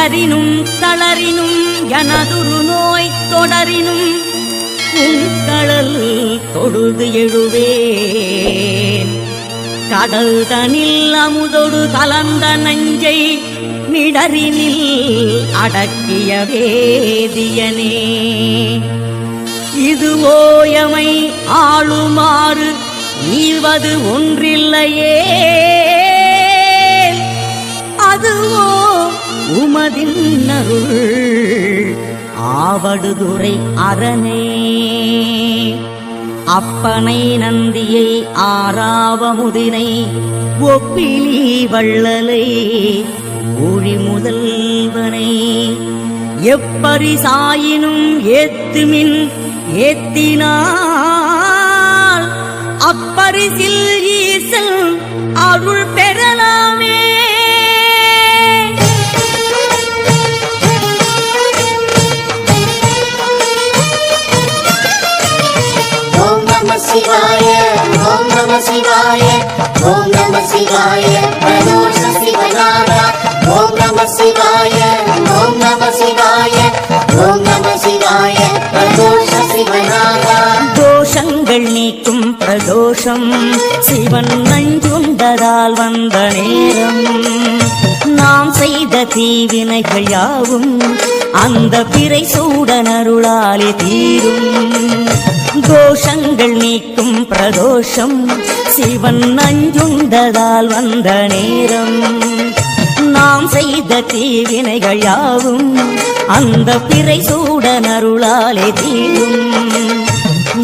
இடரினும் தளரினும் எனதுரு நோய் தொடரினும் உங்கடல் தொழுது எழுவேன். கடல் தனில் அமுதொடு கலந்த நஞ்சை நிடரினில் அடக்கிய வேதியனே. இது ஓயமை ஆளுமாறு ஈவது ஒன்றில்லையே, அதுவோ உமதின் அருள் ஆவடுதுறை அரணே. அப்பனை நந்தியை ஆராவமுதினை ஒப்பிலி வள்ளலை ஊழி முதல்வனை எப்பரிசாயினும் ஏத்துமின் ஏத்தினால் அப்பரிசில் ஈசல் அருள் பெறலாமே. शिवाय ओम नमः शिवाय ओम नमः शिवाय प्रदोष शिवनारा ओम नमः शिवाय ओम नमः शिवाय ओम नमः शिवाय प्रदोष शिवनारा. தோஷங்கள் நீக்கும் பிரதோஷம் சிவன் நஞ்சுண்டதால் வந்த நேரம். நாம் செய்த தீவினைகள் யாவும் அந்த பிறை சூடனருளாலே தீரும். தோஷங்கள் நீக்கும் பிரதோஷம் சிவன் நஞ்சுண்டதால் வந்த நேரம். நாம் செய்த தீவினைகள் யாவும் அந்த பிறை சூடனருளாலே தீரும்.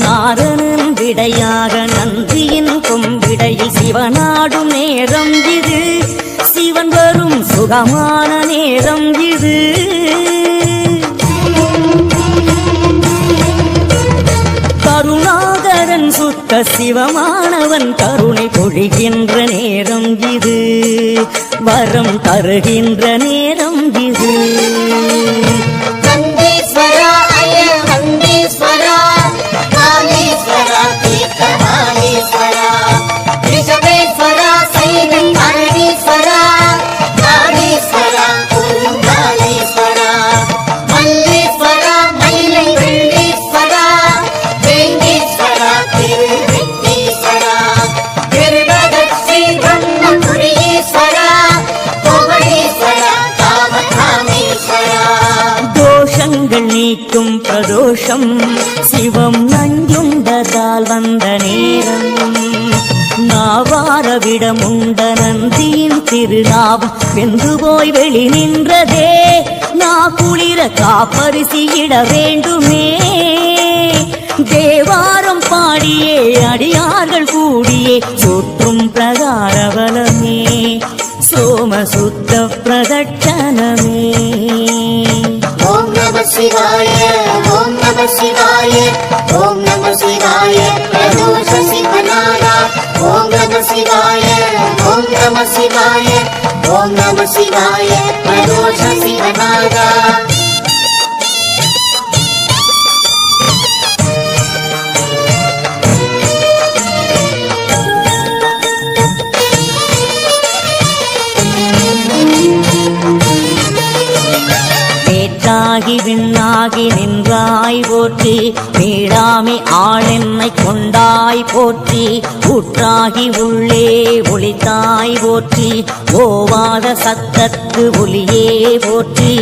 நாரணன் விடையாக நந்தியின் கொம்பிடையில் சிவனாடும் நேரம் இது. சிவன் வரும் சுகமான நேரம் இது. கருணாகரன் சுத்த சிவமானவன் கருணை பொழிகின்ற நேரம் இது. வரம் தருகின்ற நேரம் இது. வந்தேஸ்வரா அய வந்தேஸ்வரா காமேஸ்வரா தீர்த்தமானேஸ்வரா ரிஷபேஸ்வரா சைனம் பரணீஸ்வரா காமேஸ்வரா குருங்காலேஸ்வரா மல்லேஸ்வரா மயிலை வெள்ளீஸ்வரா வேங்கேஸ்வரா திருவெங்கீஸ்வரா திருவதட்சி பிரம்மபுரீஸ்வரா கோவடேஸ்வரா காமகாமேஸ்வரா. தோஷங்கள் நீக்கும் பிரதோஷம் சிவம் நஞ்சுண்டதால் வந்த நேரம். நாவாரவிடமுண்ட நந்தியின் திருநாவம் வெந்து போய் வெளி நின்றதே. நா குளிர காப்பரிசியிட வேண்டுமே. தேவாரம் பாடியே அடியார்கள் கூடியே சுற்றும் பிரகாரவலமே சோமசுத்த பிரதட்சணமே. ओम नमः शिवाय ओम नमः शिवाय ओम नमः शिवाय प्रदोष शिवनारा ओम नमः शिवाय ओम नमः शिवाय ओम नमः शिवाय प्रदोष शिवनारा. பேற்றாகி விண்ணாகி நின்றாய் போற்றி. மீளாமை ஆளென்னை கொண்டாய் போற்றி. ஊற்றாகி உள்ளே ஒளித்தாய் போற்றி. ஓவாத சத்தத்து ஒளியே போற்றி.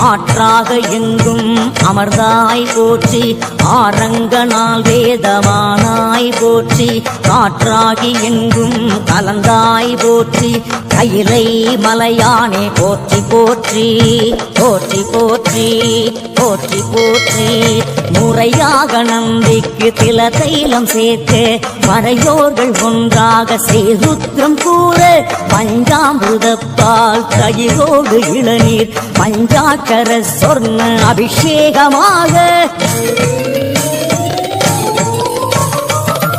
ஆற்றாக எங்கும் அமர்ந்தாய் போற்றி. ஆரங்கனால் வேதமானாய் போற்றி. காற்றாகி எங்கும் கலந்தாய் போற்றி. கையிலை மலையானே போற்றி போற்றி போற்றி போற்றி போற்றி போற்றி. முறையாக நம்பிக்கு தில தைலம் சேர்த்து மறையோர்கள் ஒன்றாக சேருத்ரம் கூற. பஞ்சாமிருதப்பால் தயிரோடு இளநீர் பஞ்சாக்கர சொர்ண அபிஷேகமாக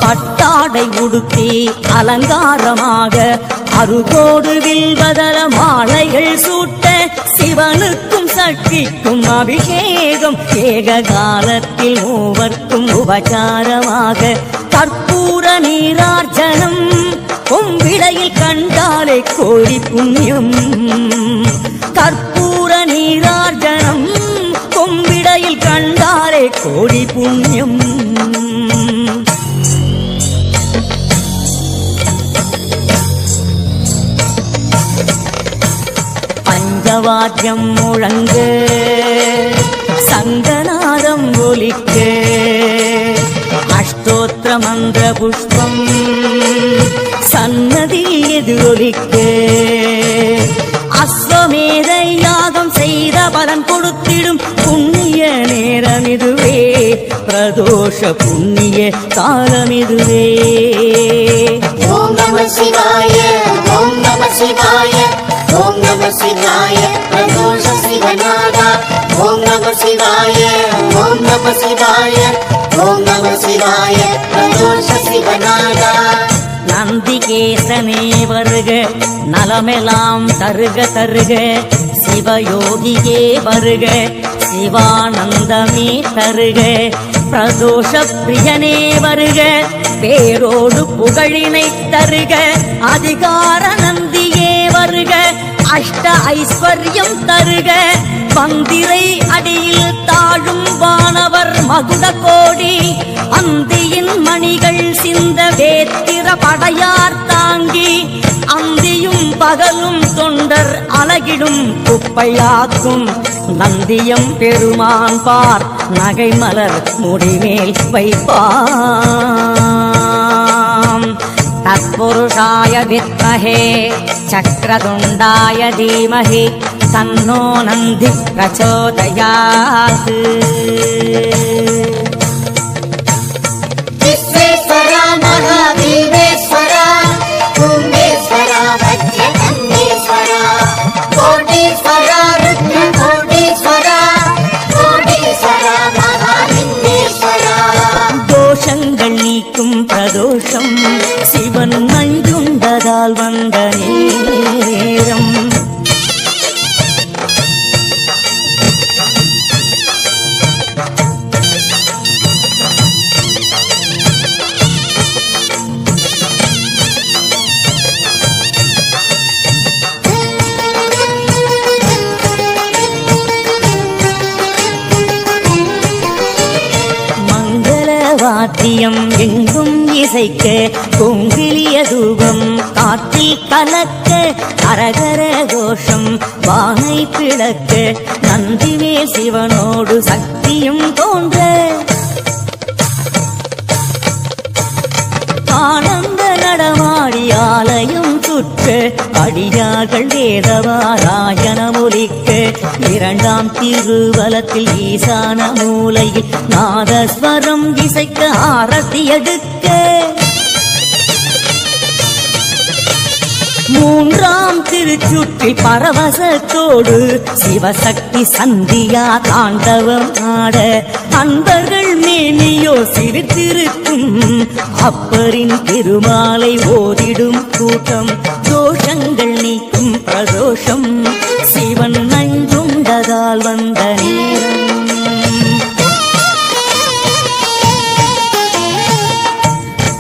பட்டாடை உடுத்தி அலங்காரமாக அருகோடு வில்வதர மாலைகள் சூட்ட. சிவனுக்கும் சக்திக்கும் அபிஷேகம் ஏக காலத்தில் மூவர்க்கும் உபசாரமாக. கற்பூர நீரார்ச்சனம் கொம்பிடையில் கண்டாலே கோடி புண்ணியம். கற்பூர நீரார்ஜனம் கொம்பிடையில் கண்டாரே கோடி புண்ணியம். பஞ்சவாத்தியம் முழங்க சங்கநாதம் ஒலிக்க அஷ்டோத்திர மந்திர புஷ்பம் சன்னதி எதிரொலிக்க அஸ்வமேத யாகம் செய்த பலன் கொடுத்திடும் புண்ணிய நேரம் இதுவே, பிரதோஷ புண்ணிய காலம் இதுவே. ஓம் நம சிவாய ஓம் நம சிவாய ஓம் நம சிவாய பிரதோஷ சிவநாதா. ஓம் நம சிவாய ஓம் நம சிவாய ஓம் நம சிவாய பிரதோஷ சிவநாதா. நந்திகேசனே வருக, நலமெல்லாம் தருக தருக, சிவயோகியே வருக, சிவானந்தமே தருக, பிரதோஷ பிரியனே வருக, பேரோடு புகழினை தருக, அதிகார நந்தியே வருக, அஷ்ட ஐஸ்வர்யம் தருக, பந்திரை அடியில் தாழும் வானவர் மகுட கோடி, அந்தியின் மணிகள் சிந்த வேத்திர படையார் தாங்கி, அந்தியும் பகலும் தொண்டர் அலகிடும் குப்பையாக்கும், நந்தியம் பெருமான் பார் நகை மலர் முடிமேல் வைப்பாம். தத்புருஷாய வித்மஹே சக்ரதுண்டாய தீமஹி தன்னோ நந்தி பிரச்சோதயாத். விஸ்வேஸ்வரா மகாதேவேஸ்வரா கும்பேஸ்வரா வஜ்ரகம்பேஸ்வரா கோடீஸ்வரா ருத்ர கோடீஸ்வரா கோடீஸ்வரா மகாலிங்கேஸ்வரா. தோஷங்கள் நீக்கும் பிரதோஷம் சிவன் நஞ்சுண்டதால் வந்த நேரம். வாத்தியம் எங்கும் இசைக்க, கொங்கிலிய தூபம் காற்றில் கலக்க, அரகர கோஷம் வானை பிளக்க, நந்திவே சிவனோடு சக்தியும் தோன்ற, ஆனந்த நடமாடி ஆலயம் சுற்ற, அடியார்கள் வேதவாராயண ஒலிக்க, இரண்டாம் திருவலத்தில் ஈசான மூலையில் நாதஸ்வரம் இசைக்க ஆரத்தி எடுக்க, மூன்றாம் திருச்சுற்றில் பரவசத்தோடு சிவசக்தி சந்தியா தாண்டவம் ஆட, அன்பர்கள் மேனியோ சிரித்திருக்கும், அப்பரின் திருமாலை ஓதிடும் கூட்டம், தோஷங்கள் நீக்கும் பிரதோஷம் சிவன் நஞ்சுண்டதால் வந்த நேரம்.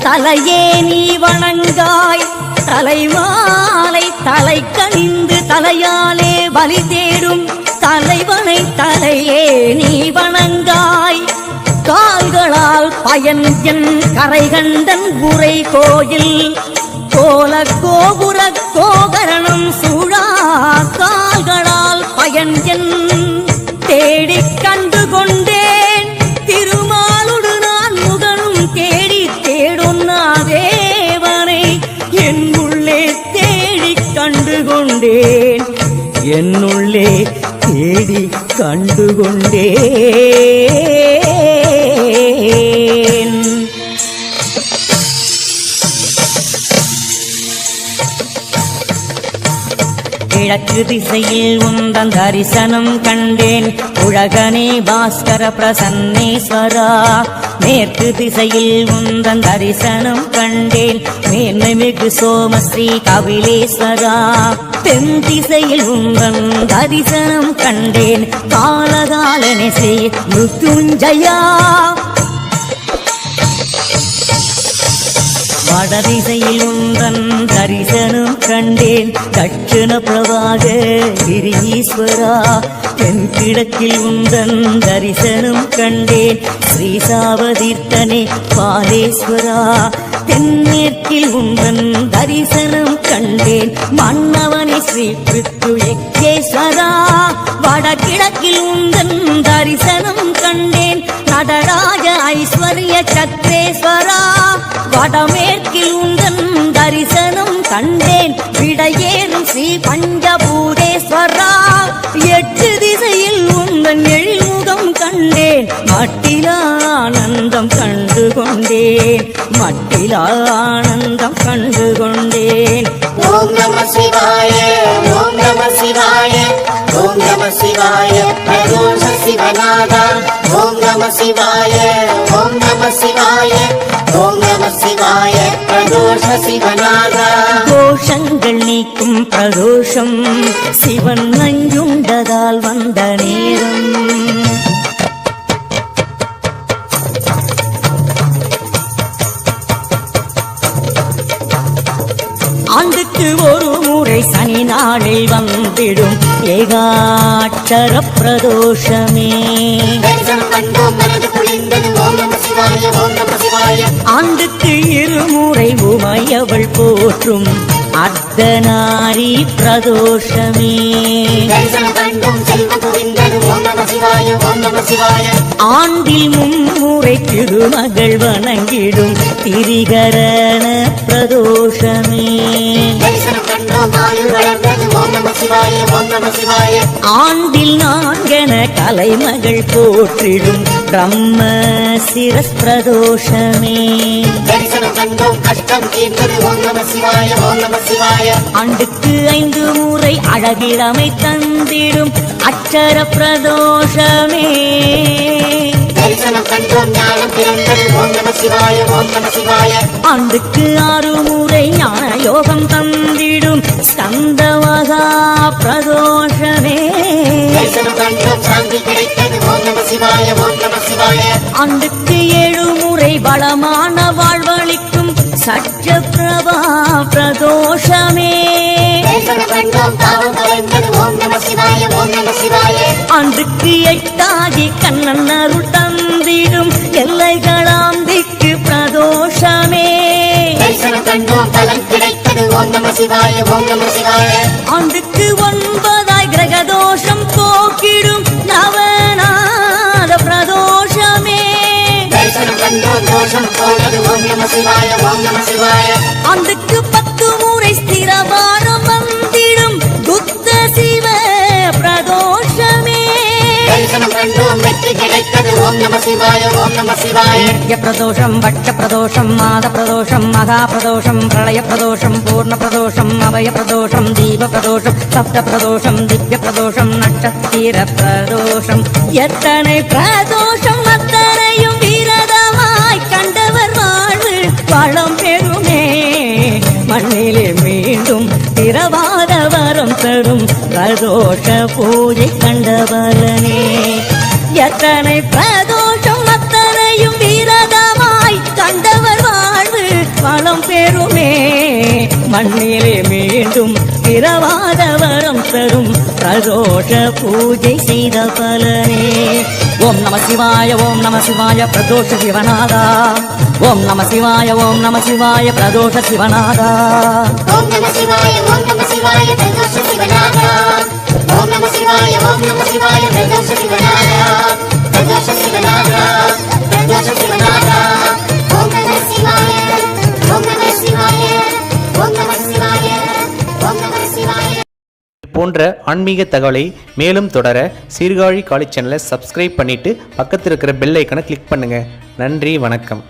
தலையே நீ வணங்காய் தலைமாலை தலை கணிந்து, தலையாலே பலி தேடும் தலைவனை தலையே நீ வணங்காய், கால்களால் பயன் என் கரைகண்டன் உரை கோயில், கோல கோபுர கோகரணம் சூழா, கால்களால் பயன் என் தேடிக் கண்டு கொண்டேன், திருமாலுடு நான் முகனும் தேடி தேடொன்னா தேவனை என் உள்ளே தேடிக் கண்டு கொண்டேன், என்னுள்ளே தேடி கண்டு கொண்டேன். கிழக்கு திசையில் உந்தன் தரிசனம் கண்டேன், உலகனே பாஸ்கர பிரசன்னேஸ்வரா, மேற்கு திசையில் உந்தன் தரிசனம் கண்டேன், மேன்மைமிகு சோமஸ்ரீ கபிலேஸ்வரா, தென் திசையில் உந்தன் தரிசனம் கண்டேன், காலகாலனே ஸ்ரீ மிருத்யுஞ்சயா, வடதிசையில் உந்தன் தரிசனம் கண்டேன் தட்சிண பிரபாக கிரீஸ்வரா தென்கிழக்கில் உந்தன் தரிசனம் கண்டேன் ஸ்ரீசாவதீர்த்தனே பாலேஸ்வரா தென்மேற்கில் உந்தன் தரிசனம் கண்டேன் மன்னவனே ஸ்ரீ பிருத்யுயேஸ்வரா வடகிழக்கில் உந்தன் தரிசனம் கண்டேன் நடராஜ ஐஸ்வர்ய சக்ரேஸ்வரா வடமேற்கில் உந்தன் தரிசனம் கண்டேன் விடையேறும் ஸ்ரீ பஞ்சபூதேஸ்வரா எட்டு திசையில் உந்தன் எழில்முகம் கண்டேன் மட்டிலா ஆனந்தம் கண்டு கொண்டேன் மட்டிலா ஆனந்தம் கண்டு கொண்டேன் ஓம் நம சிவாய ஓம் நம சிவாய ஓம் நம சிவாய பிரதோஷ சிவநாதா ஓம் நம சிவாய ஓம் நம சிவாய ஓம் நம சிவாய பிரதோஷ சிவநாதா கோஷங்கள் நீக்கும் பிரதோஷம் சிவன் நஞ்சுண்டதால் வந்த நேரம் ஆண்டுக்கு ஒரு முறை சனி நாளில் வந்திடும் ஏகாட்சர பிரதோஷமே தரிசனம் கண்டோம் மனது குளிர்ந்தது ஓம் நம சிவாய ஓம் நம சிவாய ஆண்டுக்கு இருமுறை உமையவள் போற்றும் அர்த்தநாரி பிரதோஷமே தரிசனம் கண்டோம் செல்வம் குவிந்தது ஓம் நம சிவாய ஓம் நம சிவாய ஆண்டில் மும்முறை திருமகள் வணங்கிடும் திரிகரண பிரதோஷமே தரிசனம் கண்டோம் ஆயுள் வளர்ந்தது ஓம் நம சிவாய ஓம் நம சிவாய ஆண்டில் நான்கென கலைமகள் போற்றிடும் பிரம்ம சிரஸ் பிரதோஷமே தரிசனம் கண்டோம் கஷ்டம் தீர்ந்தது ஓம் நம சிவாய ஓம் நம சிவாய ஆண்டுக்கு 5 முறை அழகிழமை தந்திடும் அச்சர பிரதோஷமே தரிசனம் கண்டோம் ஞானம் பிறந்தது ஓம் நம சிவாய ஓம் நம சிவாய ஆண்டுக்கு 6 முறை ஞான யோகம் தந்திடும் ஸ்கந்தவகா பிரதோஷமே தரிசனம் கண்டோம் சாந்தி கிடைத்தது ஓம் நம சிவாய ஓம் நம சிவாய ஆண்டுக்கு 7 முறை பலமான வாழ்வளிக்கும் சட்ச பிரபா பிரதோஷமே தரிசனம் கண்டோம் பாவம் கலைந்தது ஓம் நம சிவாய ஓம் நம சிவாய ஆண்டுக்கு 8 கண்ணன் அருள் தந்திடும் எல்லைகளாம் திக்கு பிரதோஷமே தரிசனம் கண்டோம் பலன் கிடைத்தது ஓம் நம சிவாய ஓம் நம சிவாய ஆண்டுக்கு 9 கிரகதோஷம் போக்கிடும் நவநாத பிரதோஷமே தரிசனம் கண்டோம் தோஷம் போனது ஓம் நம சிவாய ஓம் நம சிவாய ஆண்டுக்கு 10 முறை ஸ்திரவாரம் வந்திடும் துத்த சிவ பிரதோஷமே தரிசனம் கண்டோம் வெற்றி கிடைத்தது ஓம் நம சிவாய ஓம் நம சிவாய நித்ய பிரதோஷம் பட்ச பிரதோஷம் மாத பிரதோஷம் மகா பிரதோஷம் பிரளய பிரதோஷம் பூர்ண பிரதோஷம் அபய பிரதோஷம் தீப பிரதோஷம் சப்த பிரதோஷம் திவ்ய பிரதோஷம் நட்சத்திர பிரதோஷம் எத்தனை பிரதோஷம் அத்தனையும் விரதமாய் கண்டவர் வாழ்வு வளம் பெறுமே மண்ணிலே மீண்டும் திரவாத வரம் தரும் பிரதோஷ பூஜை கண்டவரனே எத்தனை பிரதோஷம் அத்தனையும் விரதமாய் கண்டவர் வாழ்வு வளம் பெறுமே மண்ணிலே மீண்டும் திரவாத வரம் தரும் பிரதோஷ பூஜை செய்த பலனே ஓம் நம சிவாய ஓம் நம சிவாய பிரதோஷ சிவநாதா ஓம் நம சிவாய ஓம் நம சிவாய பிரதோஷ சிவநாதா ஓம் நம சிவாய ஓம் நம சிவாய பிரதோஷ சிவநாதா ஓம் நம சிவாய ஓம் நம சிவாய பிரதோஷ சிவநாதா பிரதோஷ சிவநாதா பிரதோஷ சிவநாதா ஓம் நம சிவாய ஓம் நம சிவாய ஓம் நம சிவாய ஓம் நம சிவாய போன்ற ஆன்மீக தகவலை மேலும் தொடர சீர்காழி காலேஜ் சேனலை சப்ஸ்கிரைப் பண்ணிட்டு பக்கத்தில் இருக்கிற பெல் ஐக்கனை கிளிக் பண்ணுங்க. நன்றி, வணக்கம்.